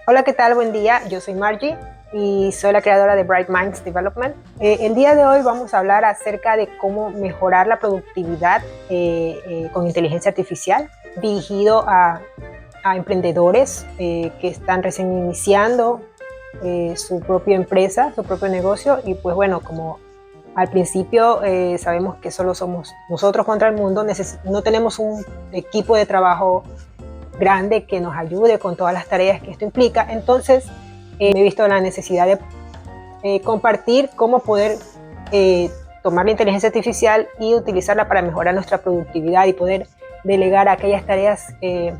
Hola, ¿qué tal? Buen día. Yo soy Margie y soy la creadora de Bright Minds Development. El día de hoy vamos a hablar acerca de cómo mejorar la productividad con inteligencia artificial, dirigido a emprendedores que están recién iniciando su propia empresa, su propio negocio. Y pues bueno, como al principio sabemos que solo somos nosotros contra el mundo, no tenemos un equipo de trabajo grande que nos ayude con todas las tareas que esto implica. Entonces me he visto la necesidad de compartir cómo poder tomar la inteligencia artificial y utilizarla para mejorar nuestra productividad y poder delegar aquellas tareas que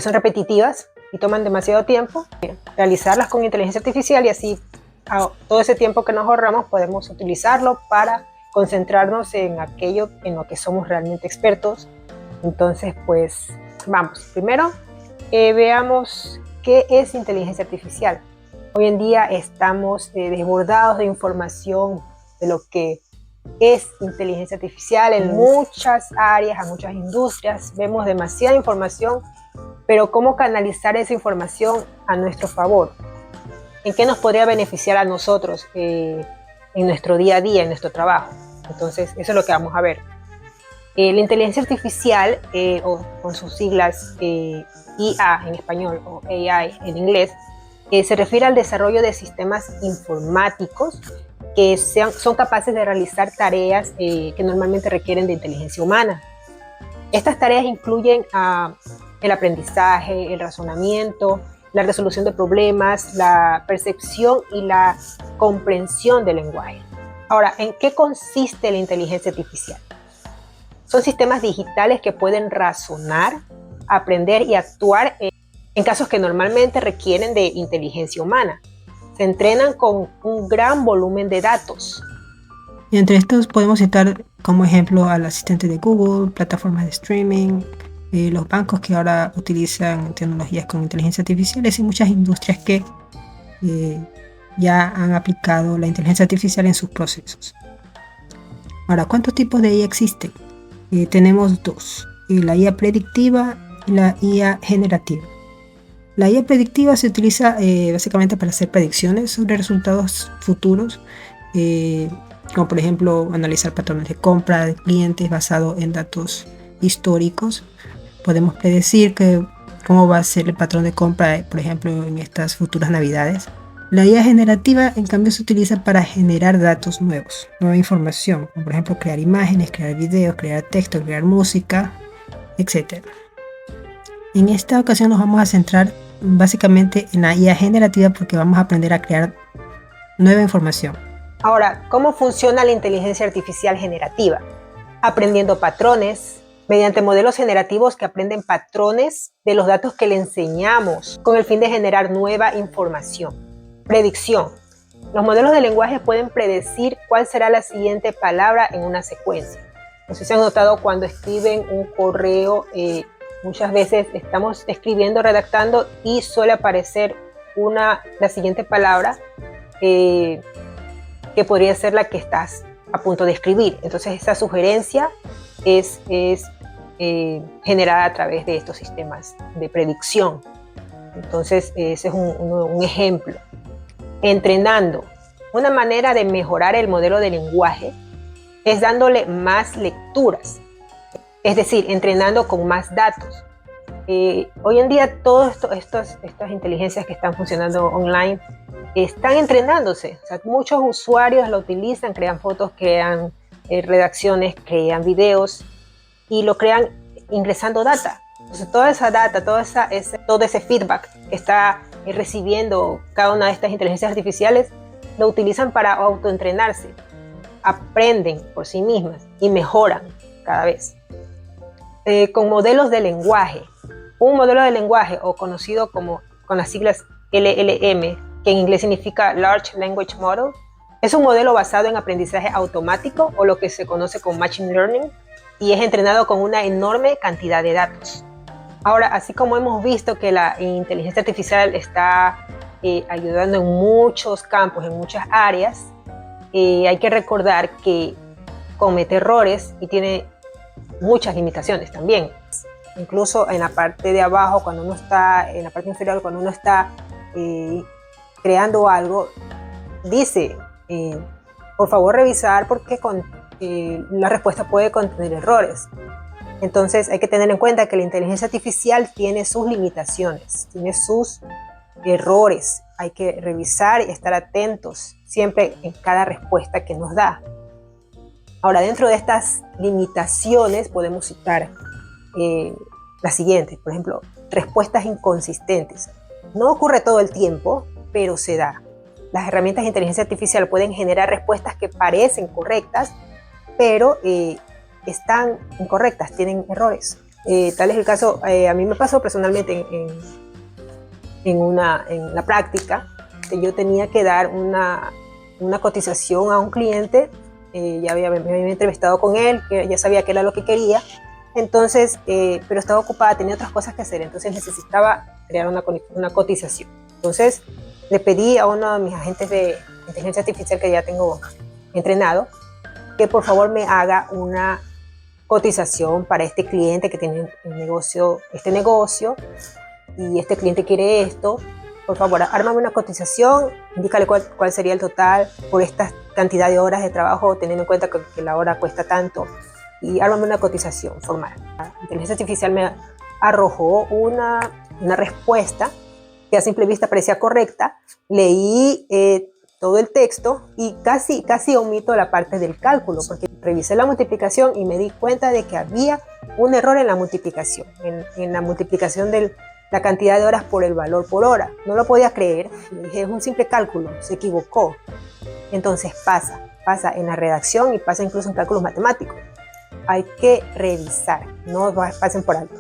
son repetitivas y toman demasiado tiempo, realizarlas con inteligencia artificial, y así todo ese tiempo que nos ahorramos podemos utilizarlo para concentrarnos en aquello en lo que somos realmente expertos. Entonces, pues vamos, primero veamos qué es inteligencia artificial. Hoy en día estamos desbordados de información de lo que es inteligencia artificial en muchas áreas, en muchas industrias. Vemos demasiada información, pero ¿cómo canalizar esa información a nuestro favor? ¿En qué nos podría beneficiar a nosotros en nuestro día a día, en nuestro trabajo? Entonces, eso es lo que vamos a ver. La inteligencia artificial, o con sus siglas IA en español o AI en inglés, se refiere al desarrollo de sistemas informáticos que son capaces de realizar tareas que normalmente requieren de inteligencia humana. Estas tareas incluyen el aprendizaje, el razonamiento, la resolución de problemas, la percepción y la comprensión del lenguaje. Ahora, ¿en qué consiste la inteligencia artificial? Son sistemas digitales que pueden razonar, aprender y actuar en casos que normalmente requieren de inteligencia humana. Se entrenan con un gran volumen de datos. Y entre estos podemos citar como ejemplo al asistente de Google, plataformas de streaming, los bancos que ahora utilizan tecnologías con inteligencia artificial y muchas industrias que ya han aplicado la inteligencia artificial en sus procesos. Ahora, ¿cuántos tipos de IA existen? Tenemos dos, la IA predictiva y la IA generativa. La IA predictiva se utiliza básicamente para hacer predicciones sobre resultados futuros, como por ejemplo analizar patrones de compra de clientes basado en datos históricos. Podemos predecir cómo va a ser el patrón de compra, por ejemplo, en estas futuras navidades. La IA generativa, en cambio, se utiliza para generar datos nuevos, nueva información, como por ejemplo crear imágenes, crear videos, crear texto, crear música, etc. En esta ocasión nos vamos a centrar básicamente en la IA generativa porque vamos a aprender a crear nueva información. Ahora, ¿cómo funciona la inteligencia artificial generativa? Aprendiendo patrones, mediante modelos generativos que aprenden patrones de los datos que le enseñamos con el fin de generar nueva información. Predicción. Los modelos de lenguaje pueden predecir cuál será la siguiente palabra en una secuencia. No sé si han notado cuando escriben un correo, muchas veces estamos escribiendo, redactando y suele aparecer la siguiente palabra que podría ser la que estás a punto de escribir. Entonces esa sugerencia es generada a través de estos sistemas de predicción. Entonces ese es un ejemplo. Entrenando. Una manera de mejorar el modelo de lenguaje es dándole más lecturas, es decir, entrenando con más datos. Hoy en día todas estas inteligencias que están funcionando online están entrenándose. O sea, muchos usuarios lo utilizan, crean fotos, crean redacciones, crean videos y lo crean ingresando data. Entonces toda esa data, todo ese feedback que está recibiendo cada una de estas inteligencias artificiales, lo utilizan para autoentrenarse, aprenden por sí mismas y mejoran cada vez. Con modelos de lenguaje. Un modelo de lenguaje, o conocido con las siglas LLM, que en inglés significa Large Language Model, es un modelo basado en aprendizaje automático, o lo que se conoce como Machine Learning, y es entrenado con una enorme cantidad de datos. Ahora, así como hemos visto que la inteligencia artificial está ayudando en muchos campos, en muchas áreas, hay que recordar que comete errores y tiene muchas limitaciones también. incluso en la parte de abajo, cuando uno está, en la parte inferior, cuando uno está creando algo, dice, por favor revisar porque la respuesta puede contener errores. Entonces hay que tener en cuenta que la inteligencia artificial tiene sus limitaciones, tiene sus errores. Hay que revisar y estar atentos siempre en cada respuesta que nos da. Ahora, dentro de estas limitaciones podemos citar las siguientes. Por ejemplo, respuestas inconsistentes. No ocurre todo el tiempo, pero se da. Las herramientas de inteligencia artificial pueden generar respuestas que parecen correctas, pero están incorrectas, tienen errores. Tal es el caso, a mí me pasó personalmente en la práctica, que yo tenía que dar una cotización a un cliente. Me había entrevistado con él, que ya sabía qué era lo que quería, entonces, pero estaba ocupada, tenía otras cosas que hacer, entonces necesitaba crear una cotización. Entonces le pedí a uno de mis agentes de inteligencia artificial que ya tengo entrenado, que por favor me haga una cotización para este cliente que tiene este negocio, y este cliente quiere esto. Por favor, ármame una cotización, indícale cuál sería el total por esta cantidad de horas de trabajo, teniendo en cuenta que la hora cuesta tanto, y ármame una cotización formal. La inteligencia artificial me arrojó una respuesta que a simple vista parecía correcta. Leí todo el texto y casi omito la parte del cálculo, porque revisé la multiplicación y me di cuenta de que había un error en la multiplicación, en la multiplicación de la cantidad de horas por el valor por hora. No lo podía creer, dije, es un simple cálculo, se equivocó. Entonces pasa en la redacción y pasa incluso en cálculos matemáticos. Hay que revisar, no pasen por alto.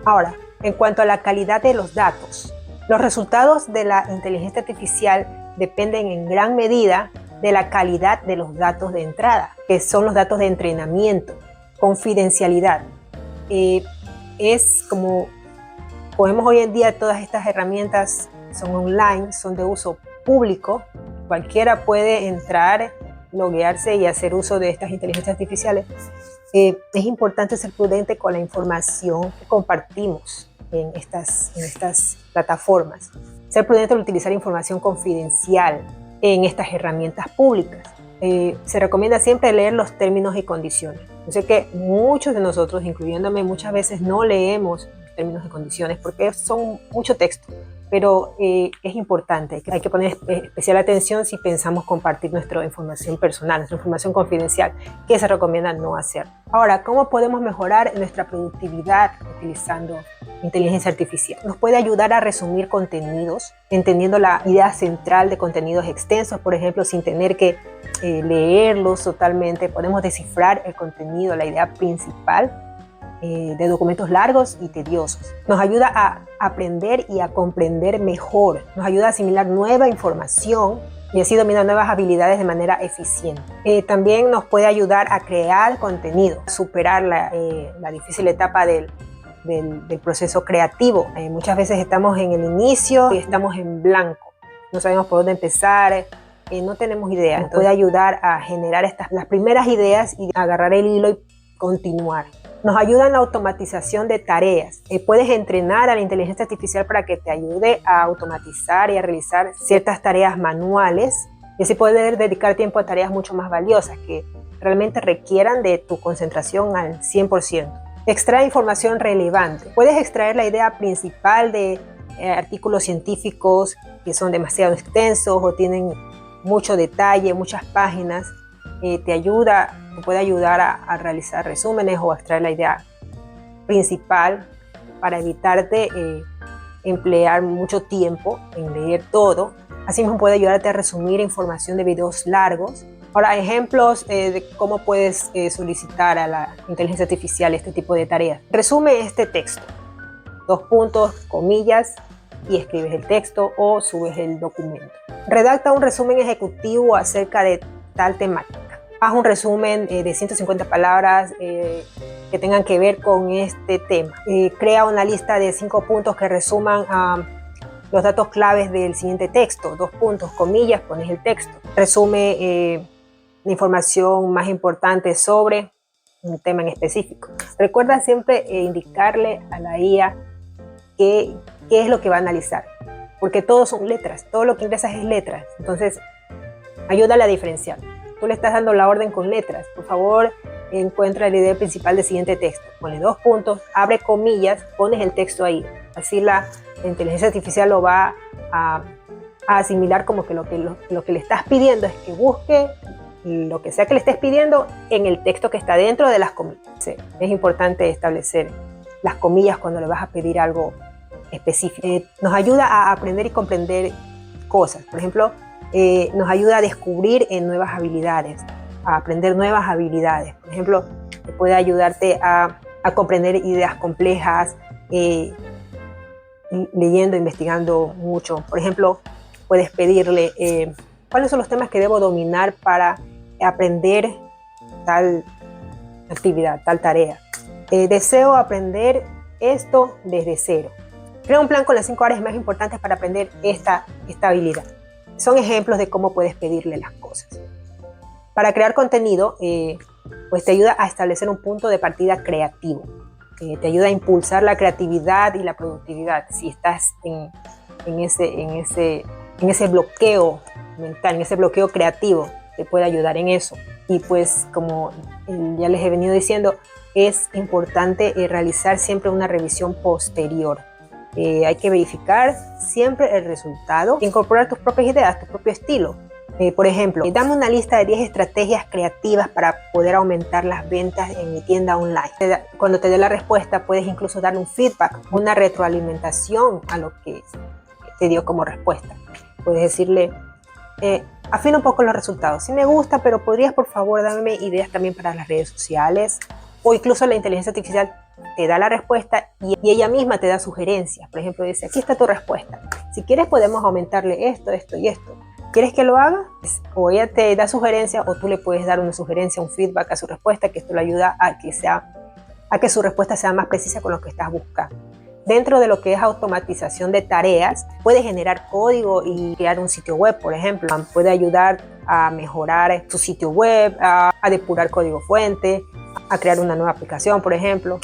Ahora, en cuanto a la calidad de los datos, los resultados de la inteligencia artificial dependen en gran medida de la calidad de los datos de entrada, que son los datos de entrenamiento, confidencialidad. Es como podemos hoy en día, todas estas herramientas son online, son de uso público, cualquiera puede entrar, loguearse y hacer uso de estas inteligencias artificiales. Es importante ser prudente con la información que compartimos en estas plataformas. Ser prudente al utilizar información confidencial en estas herramientas públicas. Se recomienda siempre leer los términos y condiciones. Yo sé que muchos de nosotros, incluyéndome, muchas veces no leemos términos y condiciones porque son mucho texto, pero es importante, hay que poner especial atención si pensamos compartir nuestra información personal, nuestra información confidencial, que se recomienda no hacer. Ahora, ¿cómo podemos mejorar nuestra productividad utilizando inteligencia artificial? Nos puede ayudar a resumir contenidos, entendiendo la idea central de contenidos extensos, por ejemplo, sin tener que leerlos totalmente. Podemos descifrar el contenido, la idea principal de documentos largos y tediosos. Nos ayuda a aprender y a comprender mejor. Nos ayuda a asimilar nueva información y así dominar nuevas habilidades de manera eficiente. También nos puede ayudar a crear contenido, superar la difícil etapa del proceso creativo. Muchas veces estamos en el inicio y estamos en blanco. No sabemos por dónde empezar, no tenemos idea. Nos puede ayudar a generar las primeras ideas y agarrar el hilo y continuar. Nos ayuda en la automatización de tareas. Puedes entrenar a la inteligencia artificial para que te ayude a automatizar y a realizar ciertas tareas manuales y así poder dedicar tiempo a tareas mucho más valiosas que realmente requieran de tu concentración al 100%. Extrae información relevante. Puedes extraer la idea principal de artículos científicos que son demasiado extensos o tienen mucho detalle, muchas páginas. Te puede ayudar a realizar resúmenes o a extraer la idea principal para evitarte emplear mucho tiempo en leer todo. Asimismo puede ayudarte a resumir información de videos largos. Ahora, ejemplos de cómo puedes solicitar a la inteligencia artificial este tipo de tareas. Resume este texto, 2 puntos, comillas, y escribes el texto o subes el documento. Redacta un resumen ejecutivo acerca de tal temática. Haz un resumen de 150 palabras que tengan que ver con este tema. Crea una lista de 5 puntos que resuman los datos claves del siguiente texto. 2 puntos, comillas, pones el texto. Resume la información más importante sobre un tema en específico. Recuerda siempre indicarle a la IA qué es lo que va a analizar, porque todos son letras, todo lo que ingresas es letras, entonces ayúdale a diferenciar. Tú le estás dando la orden con letras, por favor encuentra la idea principal del siguiente texto, ponle 2 puntos, abre comillas, pones el texto ahí, así la inteligencia artificial lo va a asimilar como que lo que le estás pidiendo es que busque lo que sea que le estés pidiendo en el texto que está dentro de las comillas. Sí, es importante establecer las comillas cuando le vas a pedir algo específico. Nos ayuda a aprender y comprender cosas. Por ejemplo, nos ayuda a descubrir nuevas habilidades, a aprender nuevas habilidades. Por ejemplo, puede ayudarte a comprender ideas complejas, leyendo, investigando mucho. Por ejemplo, puedes pedirle cuáles son los temas que debo dominar para aprender tal actividad, tal tarea. Deseo aprender esto desde cero. Crea un plan con las 5 áreas más importantes para aprender esta habilidad. Son ejemplos de cómo puedes pedirle las cosas. Para crear contenido, pues te ayuda a establecer un punto de partida creativo. Te ayuda a impulsar la creatividad y la productividad. Si estás en ese bloqueo mental, en ese bloqueo creativo, te puede ayudar en eso. Y pues como ya les he venido diciendo, es importante realizar siempre una revisión posterior. Hay que verificar siempre el resultado, incorporar tus propias ideas, tu propio estilo. Por ejemplo, dame una lista de 10 estrategias creativas para poder aumentar las ventas en mi tienda online. Cuando te dé la respuesta, puedes incluso darle un feedback, una retroalimentación a lo que te dio como respuesta. Puedes decirle, afina un poco los resultados. Sí me gusta, pero podrías por favor darme ideas también para las redes sociales. O incluso la inteligencia artificial te da la respuesta y ella misma te da sugerencias. Por ejemplo, dice, aquí está tu respuesta. Si quieres podemos aumentarle esto, esto y esto. ¿Quieres que lo haga? O ella te da sugerencias o tú le puedes dar una sugerencia, un feedback a su respuesta, que esto le ayuda a que su respuesta sea más precisa con lo que estás buscando. Dentro de lo que es automatización de tareas, puede generar código y crear un sitio web, por ejemplo. Puede ayudar a mejorar tu sitio web, a depurar código fuente, a crear una nueva aplicación, por ejemplo.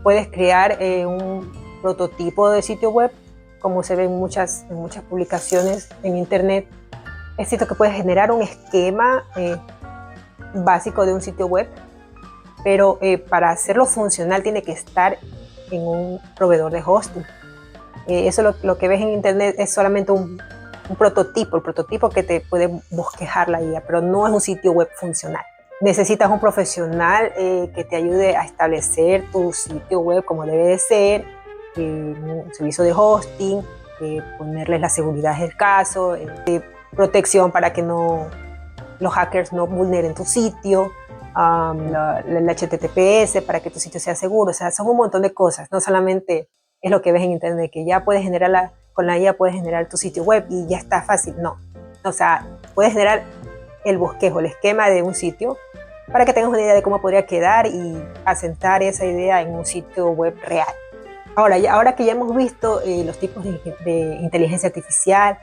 Puedes crear un prototipo de sitio web, como se ve en muchas publicaciones en internet. Es cierto que puedes generar un esquema básico de un sitio web, pero para hacerlo funcional tiene que estar en un proveedor de hosting. Eso lo que ves en internet es solamente un prototipo, el prototipo que te puede bosquejar la IA, pero no es un sitio web funcional. Necesitas un profesional que te ayude a establecer tu sitio web como debe de ser, un servicio de hosting, ponerles la seguridad del caso, protección para que los hackers no vulneren tu sitio, el HTTPS para que tu sitio sea seguro. O sea, son un montón de cosas. No solamente es lo que ves en internet, que ya puedes generar con la IA puedes generar tu sitio web y ya está fácil. No. O sea, puedes generar el bosquejo, el esquema de un sitio para que tengas una idea de cómo podría quedar y asentar esa idea en un sitio web real. Ahora que ya hemos visto los tipos de inteligencia artificial,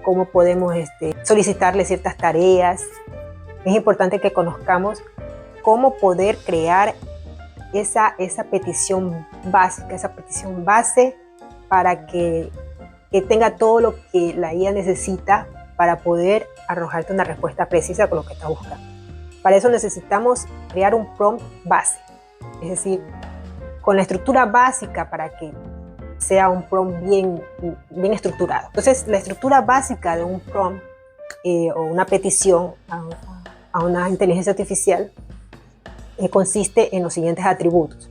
cómo podemos solicitarle ciertas tareas, es importante que conozcamos cómo poder crear esa petición básica, esa petición base para que tenga todo lo que la IA necesita para poder arrojarte una respuesta precisa con lo que está buscando. Para eso necesitamos crear un prompt base, es decir, con la estructura básica para que sea un prompt bien estructurado. Entonces, la estructura básica de un prompt o una petición a una inteligencia artificial consiste en los siguientes atributos: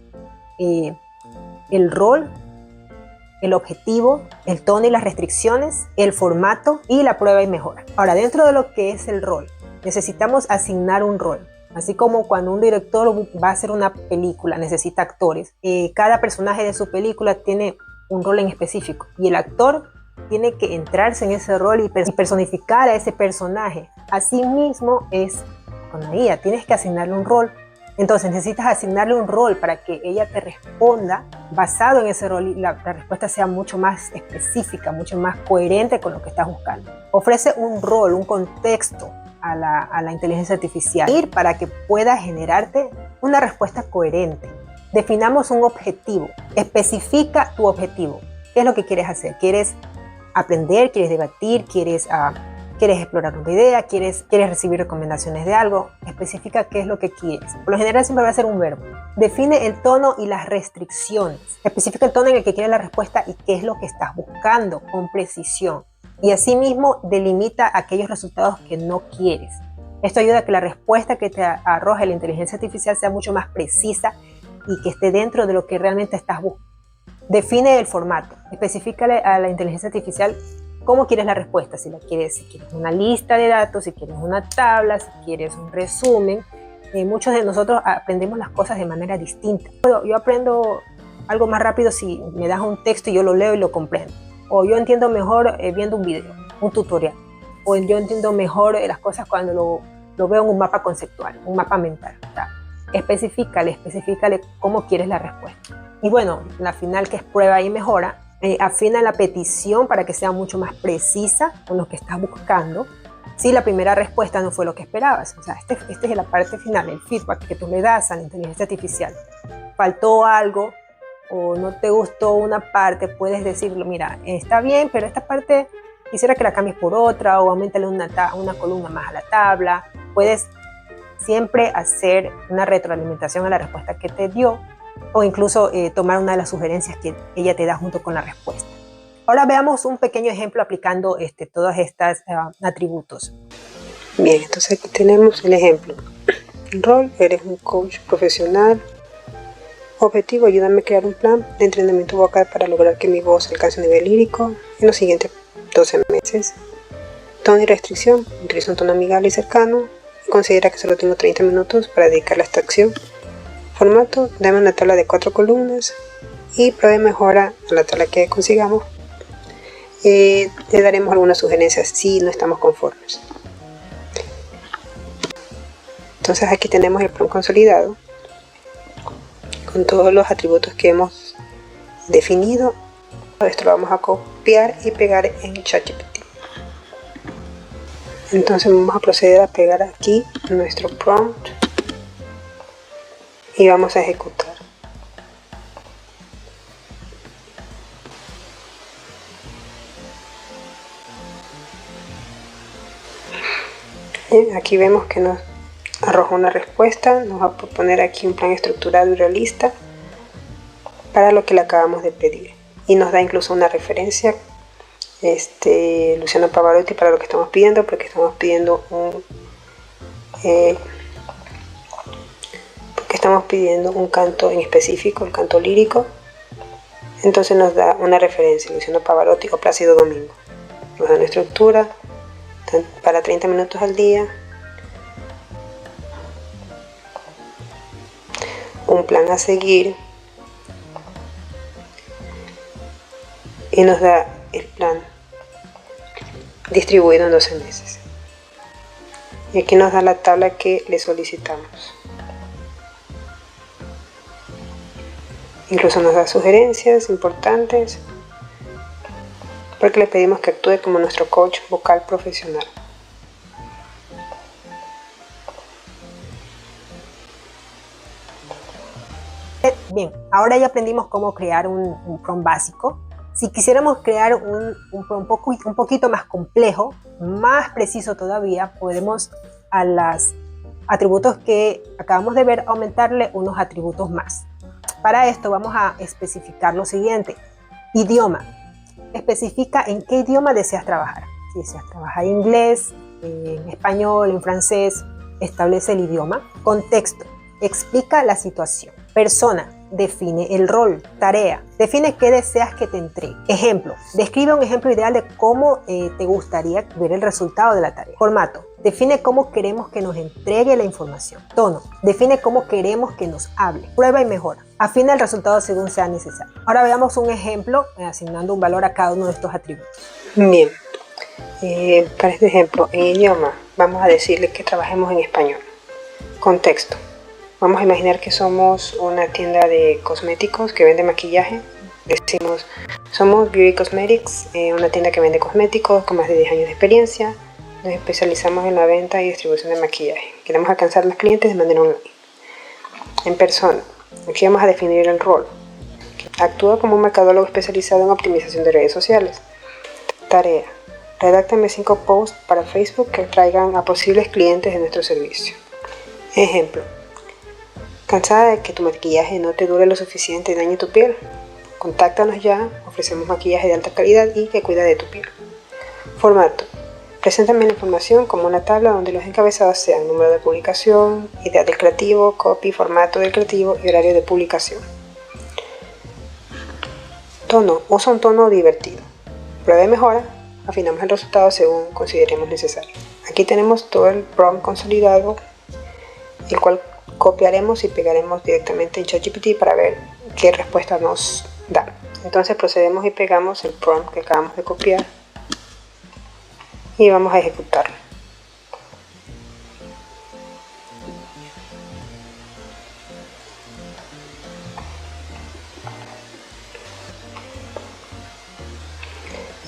el rol, el objetivo, el tono y las restricciones, el formato y la prueba y mejora. Ahora, dentro de lo que es el rol, necesitamos asignar un rol. Así como cuando un director va a hacer una película, necesita actores. Cada personaje de su película tiene un rol en específico y el actor tiene que entrarse en ese rol y personificar a ese personaje. Asimismo es con la IA, tienes que asignarle un rol. Entonces necesitas asignarle un rol para que ella te responda basado en ese rol y la respuesta sea mucho más específica, mucho más coherente con lo que estás buscando. Ofrece un rol, un contexto a la inteligencia artificial para que pueda generarte una respuesta coherente. Definamos un objetivo, especifica tu objetivo. ¿Qué es lo que quieres hacer? ¿Quieres aprender? ¿Quieres debatir? ¿Quieres explorar una idea? ¿Quieres recibir recomendaciones de algo? Especifica qué es lo que quieres. Por lo general siempre va a ser un verbo. Define el tono y las restricciones. Especifica el tono en el que quieres la respuesta y qué es lo que estás buscando con precisión. Y asimismo delimita aquellos resultados que no quieres. Esto ayuda a que la respuesta que te arroje la inteligencia artificial sea mucho más precisa y que esté dentro de lo que realmente estás buscando. Define el formato. Especifícale a la inteligencia artificial cómo quieres la respuesta. Si quieres una lista de datos, si quieres una tabla, si quieres un resumen. Muchos de nosotros aprendemos las cosas de manera distinta. Yo aprendo algo más rápido si me das un texto y yo lo leo y lo comprendo. O yo entiendo mejor viendo un video, un tutorial. O yo entiendo mejor las cosas cuando lo veo en un mapa conceptual, un mapa mental. Especifícale cómo quieres la respuesta. Y bueno, la final, que es prueba y mejora, afina la petición para que sea mucho más precisa con lo que estás buscando. Si la primera respuesta no fue lo que esperabas, o sea, esta es la parte final, el feedback que tú le das a la inteligencia artificial. Faltó algo o no te gustó una parte, puedes decirlo, mira, está bien, pero esta parte quisiera que la cambies por otra, o aumentale una columna más a la tabla. Puedes siempre hacer una retroalimentación a la respuesta que te dio, o incluso tomar una de las sugerencias que ella te da junto con la respuesta. Ahora veamos un pequeño ejemplo aplicando todos estos atributos. Bien, entonces aquí tenemos el ejemplo. Rol, eres un coach profesional. Objetivo, ayúdame a crear un plan de entrenamiento vocal para lograr que mi voz alcance un nivel lírico en los siguientes 12 meses. Tono y restricción, utiliza un tono amigable y cercano. Considera que solo tengo 30 minutos para dedicarle a esta acción. Formato, dame una tabla de 4 columnas y prueba de mejora a la tabla que consigamos. Le daremos algunas sugerencias si no estamos conformes. Entonces aquí tenemos el plan consolidado con todos los atributos que hemos definido. Esto lo vamos a copiar y pegar en ChatGPT. Entonces vamos a proceder a pegar aquí nuestro prompt y vamos a ejecutar. Bien, aquí vemos que nos arroja una respuesta, nos va a proponer aquí un plan estructurado y realista para lo que le acabamos de pedir, y nos da incluso una referencia, Luciano Pavarotti, para lo que estamos pidiendo, porque estamos pidiendo un canto en específico, el canto lírico. Entonces nos da una referencia, Luciano Pavarotti o Plácido Domingo. Nos da una estructura para 30 minutos al día, un plan a seguir, y nos da el plan distribuido en 12 meses. Y aquí nos da la tabla que le solicitamos. Incluso nos da sugerencias importantes porque le pedimos que actúe como nuestro coach vocal profesional. Bien, ahora ya aprendimos cómo crear un prompt básico. Si quisiéramos crear un poquito más complejo, más preciso todavía, podemos a los atributos que acabamos de ver aumentarle unos atributos más. Para esto vamos a especificar lo siguiente. Idioma. Especifica en qué idioma deseas trabajar. Si deseas trabajar en inglés, en español, en francés, establece el idioma. Contexto. Explica la situación. Persona. Define el rol. Tarea. Define qué deseas que te entregue. Ejemplo. Describe un ejemplo ideal de cómo te gustaría ver el resultado de la tarea. Formato. Define cómo queremos que nos entregue la información. Tono. Define cómo queremos que nos hable. Prueba y mejora. Afina el resultado según sea necesario. Ahora veamos un ejemplo asignando un valor a cada uno de estos atributos. Bien. Para este ejemplo, en idioma, vamos a decirle que trabajemos en español. Contexto. Vamos a imaginar que somos una tienda de cosméticos que vende maquillaje. Decimos, somos Beauty Cosmetics, una tienda que vende cosméticos con más de 10 años de experiencia. nos especializamos en la venta y distribución de maquillaje. Queremos alcanzar más clientes de manera online. En persona, aquí vamos a definir el rol. Actúa como un mercadólogo especializado en optimización de redes sociales. Tarea: redáctame 5 posts para Facebook que atraigan a posibles clientes de nuestro servicio. Ejemplo: ¿cansada de que tu maquillaje no te dure lo suficiente y dañe tu piel? Contáctanos ya, ofrecemos maquillaje de alta calidad y que cuida de tu piel. Formato: preséntame la información como una tabla donde los encabezados sean número de publicación, idea del creativo, copy, formato del creativo y horario de publicación. Tono: usa un tono divertido. Prueba y mejora, afinamos el resultado según consideremos necesario. Aquí tenemos todo el prompt consolidado, el cual copiaremos y pegaremos directamente en ChatGPT para ver qué respuesta nos da. Entonces procedemos y pegamos el prompt que acabamos de copiar y vamos a ejecutarlo.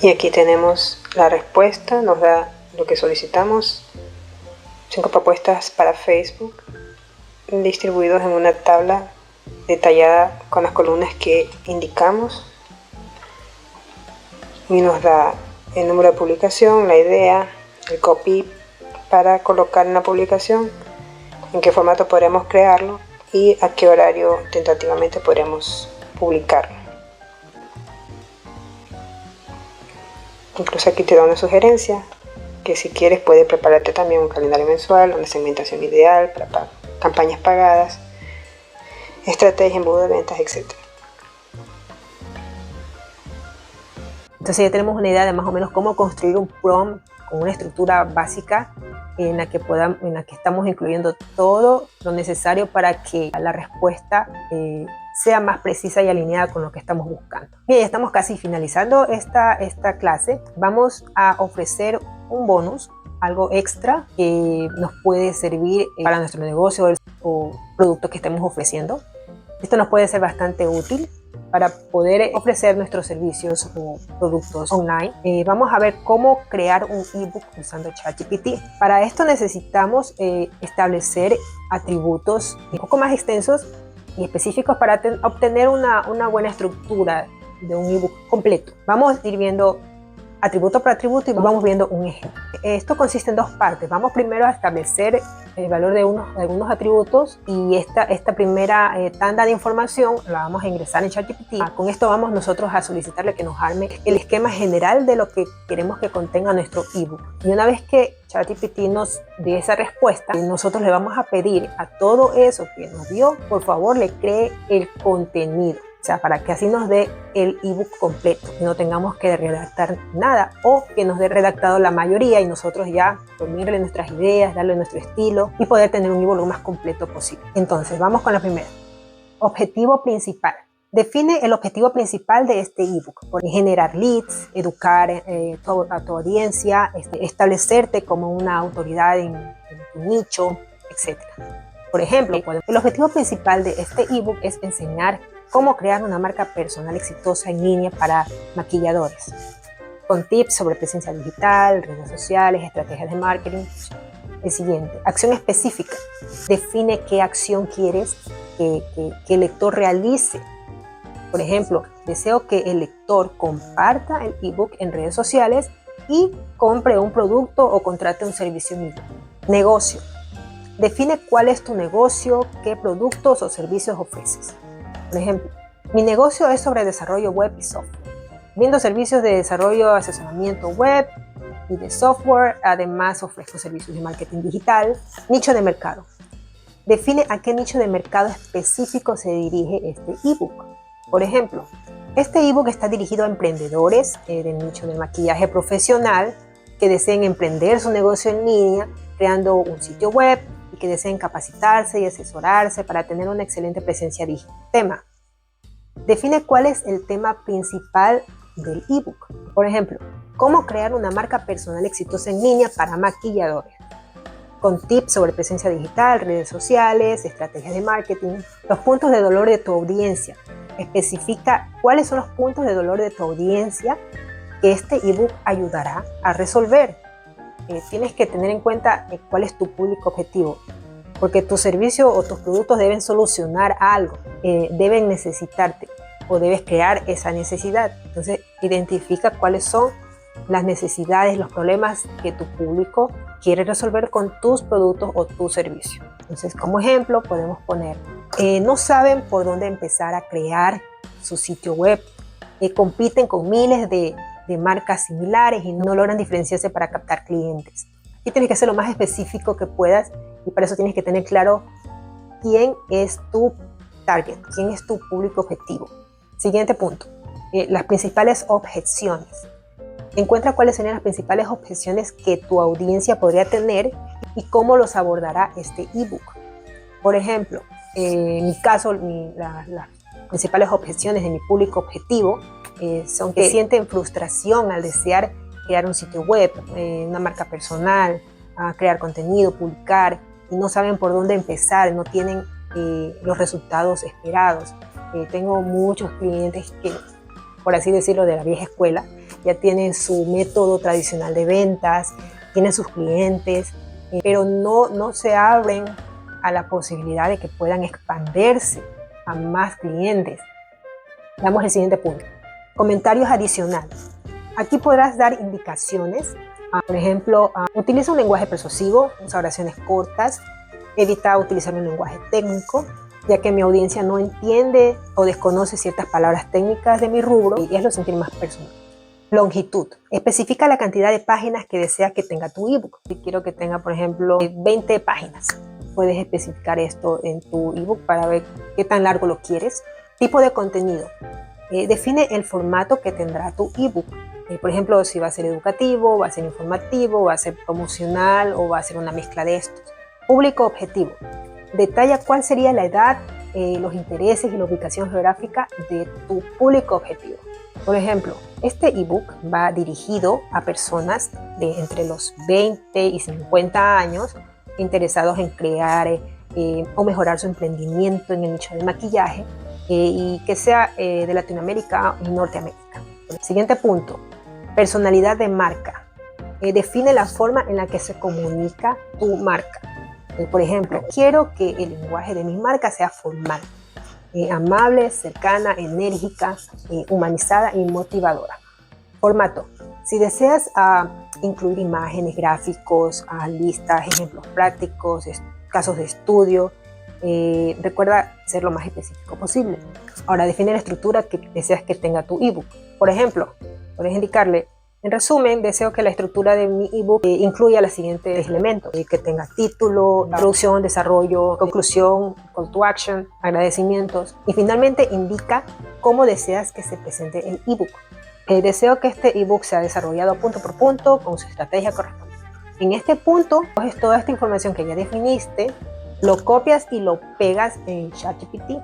Y aquí tenemos la respuesta, nos da lo que solicitamos: 5 propuestas para Facebook, distribuidos en una tabla detallada con las columnas que indicamos, y nos da el número de publicación, la idea, el copy para colocar en la publicación, en qué formato podremos crearlo y a qué horario tentativamente podremos publicarlo. Incluso aquí te da una sugerencia que si quieres puedes prepararte también un calendario mensual, una segmentación ideal para campañas pagadas, estrategia, embudo de ventas, etc. Entonces ya tenemos una idea de más o menos cómo construir un prompt con una estructura básica en la que estamos incluyendo todo lo necesario para que la respuesta sea más precisa y alineada con lo que estamos buscando. Bien, ya estamos casi finalizando esta clase. Vamos a ofrecer un bonus, algo extra que nos puede servir para nuestro negocio o producto que estemos ofreciendo. Esto nos puede ser bastante útil para poder ofrecer nuestros servicios o productos online. Vamos a ver cómo crear un ebook usando ChatGPT. Para esto necesitamos establecer atributos un poco más extensos y específicos para obtener una buena estructura de un ebook completo. Vamos a ir viendo atributo por atributo y vamos viendo un ejemplo. Esto consiste en 2 partes. Vamos primero a establecer el valor de algunos atributos, y esta primera tanda de información la vamos a ingresar en ChatGPT. Con esto vamos nosotros a solicitarle que nos arme el esquema general de lo que queremos que contenga nuestro ebook. Y una vez que ChatGPT nos dé esa respuesta, nosotros le vamos a pedir a todo eso que nos dio, por favor le cree el contenido. O sea, para que así nos dé el ebook completo y no tengamos que redactar nada, o que nos dé redactado la mayoría y nosotros ya ponerle nuestras ideas, darle nuestro estilo y poder tener un ebook lo más completo posible. Entonces, vamos con la primera. Objetivo principal. Define el objetivo principal de este ebook. Por generar leads, educar a tu audiencia, establecerte como una autoridad en tu nicho, etc. Por ejemplo, el objetivo principal de este ebook es enseñar cómo crear una marca personal exitosa en línea para maquilladores, con tips sobre presencia digital, redes sociales, estrategias de marketing. El siguiente, acción específica. Define qué acción quieres que el lector realice. Por ejemplo, deseo que el lector comparta el ebook en redes sociales y compre un producto o contrate un servicio mío. Negocio. Define cuál es tu negocio, qué productos o servicios ofreces. Por ejemplo, mi negocio es sobre desarrollo web y software. Brindo servicios de desarrollo, asesoramiento web y de software. Además, ofrezco servicios de marketing digital. Nicho de mercado. Define a qué nicho de mercado específico se dirige este ebook. Por ejemplo, este ebook está dirigido a emprendedores del nicho del maquillaje profesional que deseen emprender su negocio en línea creando un sitio web, y que deseen capacitarse y asesorarse para tener una excelente presencia digital. Tema. Define cuál es el tema principal del ebook. Por ejemplo, cómo crear una marca personal exitosa en línea para maquilladores, con tips sobre presencia digital, redes sociales, estrategias de marketing. Los puntos de dolor de tu audiencia. Especifica cuáles son los puntos de dolor de tu audiencia que este ebook ayudará a resolver. tienes que tener en cuenta cuál es tu público objetivo, porque tu servicio o tus productos deben solucionar algo, deben necesitarte o debes crear esa necesidad. Entonces, identifica cuáles son las necesidades, los problemas que tu público quiere resolver con tus productos o tu servicio. Entonces, como ejemplo, podemos poner, no saben por dónde empezar a crear su sitio web, compiten con miles de marcas similares y no logran diferenciarse para captar clientes. Y tienes que ser lo más específico que puedas y para eso tienes que tener claro quién es tu target, quién es tu público objetivo. Siguiente punto, las principales objeciones. Encuentra cuáles serían las principales objeciones que tu audiencia podría tener y cómo los abordará este ebook. Por ejemplo, en mi caso, las principales objeciones de mi público objetivo son que sienten frustración al desear crear un sitio web, una marca personal, crear contenido, publicar, y no saben por dónde empezar, no tienen los resultados esperados. Tengo muchos clientes que, por así decirlo, de la vieja escuela, ya tienen su método tradicional de ventas, tienen sus clientes, pero no se abren a la posibilidad de que puedan expandirse a más clientes. Damos el siguiente punto. Comentarios adicionales. Aquí podrás dar indicaciones. Por ejemplo, utiliza un lenguaje persuasivo, usa oraciones cortas, evita utilizar un lenguaje técnico, ya que mi audiencia no entiende o desconoce ciertas palabras técnicas de mi rubro y hazlo sentir más personal. Longitud. Especifica la cantidad de páginas que deseas que tenga tu ebook. Si quiero que tenga, por ejemplo, 20 páginas, puedes especificar esto en tu ebook para ver qué tan largo lo quieres. Tipo de contenido. Define el formato que tendrá tu ebook. Por ejemplo, si va a ser educativo, va a ser informativo, va a ser promocional o va a ser una mezcla de estos. Público objetivo. Detalla cuál sería la edad, los intereses y la ubicación geográfica de tu público objetivo. Por ejemplo, este ebook va dirigido a personas de entre los 20 y 50 años interesados en crear o mejorar su emprendimiento en el nicho del maquillaje y que sea de Latinoamérica y Norteamérica. El siguiente punto, personalidad de marca. Define la forma en la que se comunica tu marca. Por ejemplo, quiero que el lenguaje de mi marca sea formal, amable, cercana, enérgica, humanizada y motivadora. Formato. Si deseas incluir imágenes, gráficos, listas, ejemplos prácticos, casos de estudio, recuerda ser lo más específico posible. Ahora, define la estructura que deseas que tenga tu ebook. Por ejemplo, puedes indicarle, en resumen, deseo que la estructura de mi ebook incluya los siguientes elementos, que tenga título, introducción, desarrollo, conclusión, call to action, agradecimientos y finalmente indica cómo deseas que se presente el ebook. Deseo que este ebook sea desarrollado punto por punto con su estrategia correspondiente. En este punto, coges toda esta información que ya definiste, lo copias y lo pegas en ChatGPT,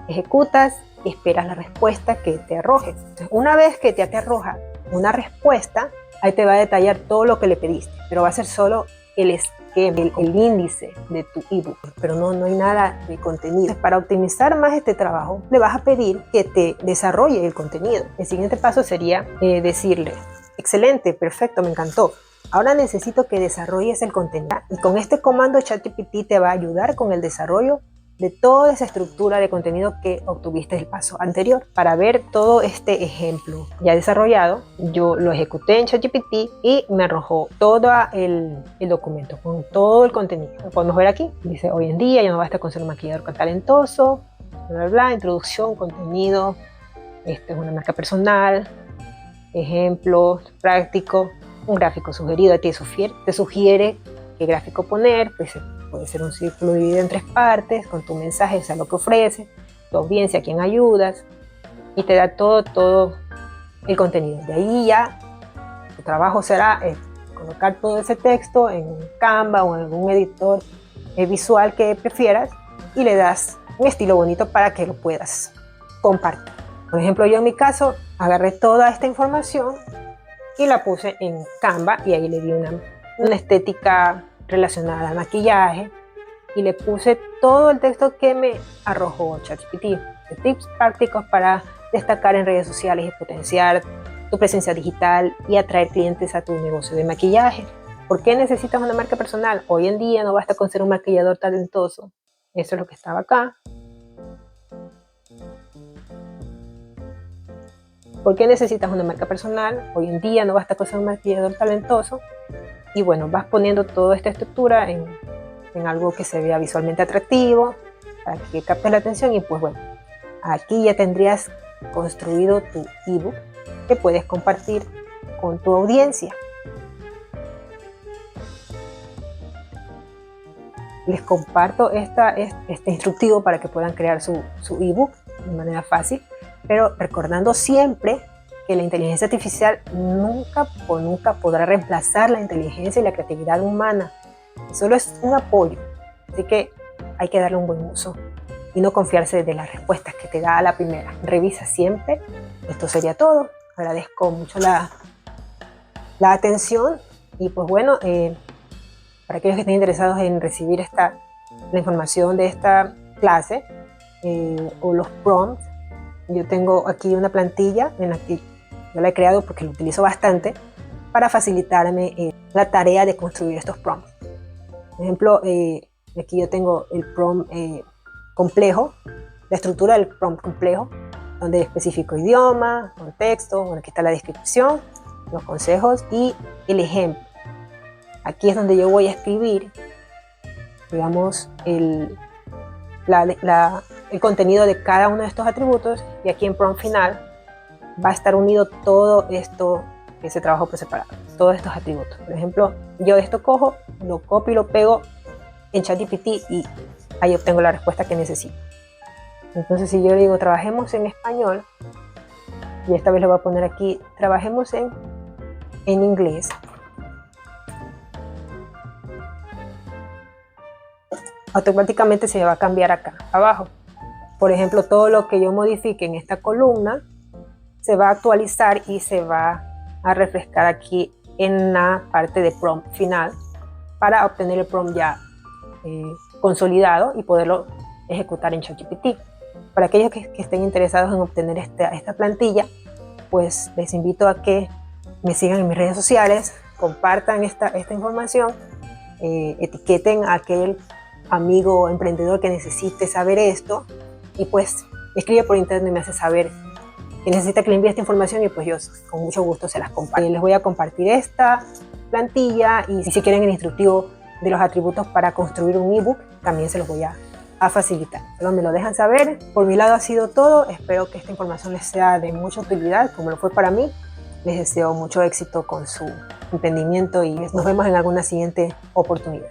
ejecutas y esperas la respuesta que te arroje. Entonces, una vez que ya te arroja una respuesta, ahí te va a detallar todo lo que le pediste, pero va a ser solo el esquema, el índice de tu ebook, pero no hay nada de contenido. Para optimizar más este trabajo, le vas a pedir que te desarrolle el contenido. El siguiente paso sería decirle, excelente, perfecto, me encantó. Ahora necesito que desarrolles el contenido. Y con este comando ChatGPT te va a ayudar con el desarrollo de toda esa estructura de contenido que obtuviste del paso anterior. Para ver todo este ejemplo ya desarrollado, yo lo ejecuté en ChatGPT y me arrojó todo el documento con todo el contenido. Lo podemos ver aquí. Dice, hoy en día ya no basta con ser un maquillador talentoso, bla, bla, bla, introducción, contenido, esta es una marca personal, ejemplos prácticos, un gráfico sugerido, te sugiere qué gráfico poner, pues puede ser un círculo dividido en 3 partes, con tu mensaje, o sea, lo que ofreces, tu audiencia, a quién ayudas, y te da todo el contenido. De ahí ya, tu trabajo será colocar todo ese texto en Canva o en algún editor visual que prefieras, y le das un estilo bonito para que lo puedas compartir. Por ejemplo, yo en mi caso, agarré toda esta información y la puse en Canva, y ahí le di una estética relacionada al maquillaje y le puse todo el texto que me arrojó ChatGPT, de tips prácticos para destacar en redes sociales y potenciar tu presencia digital y atraer clientes a tu negocio de maquillaje. ¿Por qué necesitas una marca personal? Hoy en día no basta con ser un maquillador talentoso. Eso es lo que estaba acá. ¿Por qué necesitas una marca personal? Hoy en día no basta con ser un maquillador talentoso. Y bueno, vas poniendo toda esta estructura en algo que se vea visualmente atractivo, para que captes la atención. Y pues bueno, aquí ya tendrías construido tu ebook que puedes compartir con tu audiencia. Les comparto este instructivo para que puedan crear su ebook de manera fácil, pero recordando siempre que la inteligencia artificial nunca podrá reemplazar la inteligencia y la creatividad humana. Solo es un apoyo, así que hay que darle un buen uso y no confiarse de las respuestas que te da a la primera. Revisa siempre. Esto sería todo. Agradezco mucho la atención y pues bueno, para aquellos que estén interesados en recibir la información de esta clase o los prompts, yo tengo aquí una plantilla en la que yo la he creado porque lo utilizo bastante para facilitarme la tarea de construir estos prompts. Por ejemplo, aquí yo tengo el prompt complejo, la estructura del prompt complejo, donde especifico idioma, contexto, bueno, aquí está la descripción, los consejos y el ejemplo. Aquí es donde yo voy a escribir, digamos, el contenido de cada uno de estos atributos, y aquí en prompt final va a estar unido todo esto, ese trabajo por separado, todos estos atributos. Por ejemplo, yo esto cojo, lo copio y lo pego en ChatGPT y ahí obtengo la respuesta que necesito. Entonces, si yo digo trabajemos en español, y esta vez lo voy a poner aquí, trabajemos en inglés, automáticamente se va a cambiar acá abajo. Por ejemplo, todo lo que yo modifique en esta columna se va a actualizar y se va a refrescar aquí en la parte de prompt final para obtener el prompt ya consolidado y poderlo ejecutar en ChatGPT. Para aquellos que estén interesados en obtener esta plantilla, pues les invito a que me sigan en mis redes sociales, compartan esta información, etiqueten a aquel amigo emprendedor que necesite saber esto y pues escribe por internet y me hace saber que necesita que le envíe esta información y pues yo con mucho gusto se las comparto. Les voy a compartir esta plantilla y si quieren el instructivo de los atributos para construir un ebook, también se los voy a facilitar. Solo me lo dejan saber. Por mi lado ha sido todo. Espero que esta información les sea de mucha utilidad, como lo fue para mí. Les deseo mucho éxito con su emprendimiento y nos vemos en alguna siguiente oportunidad.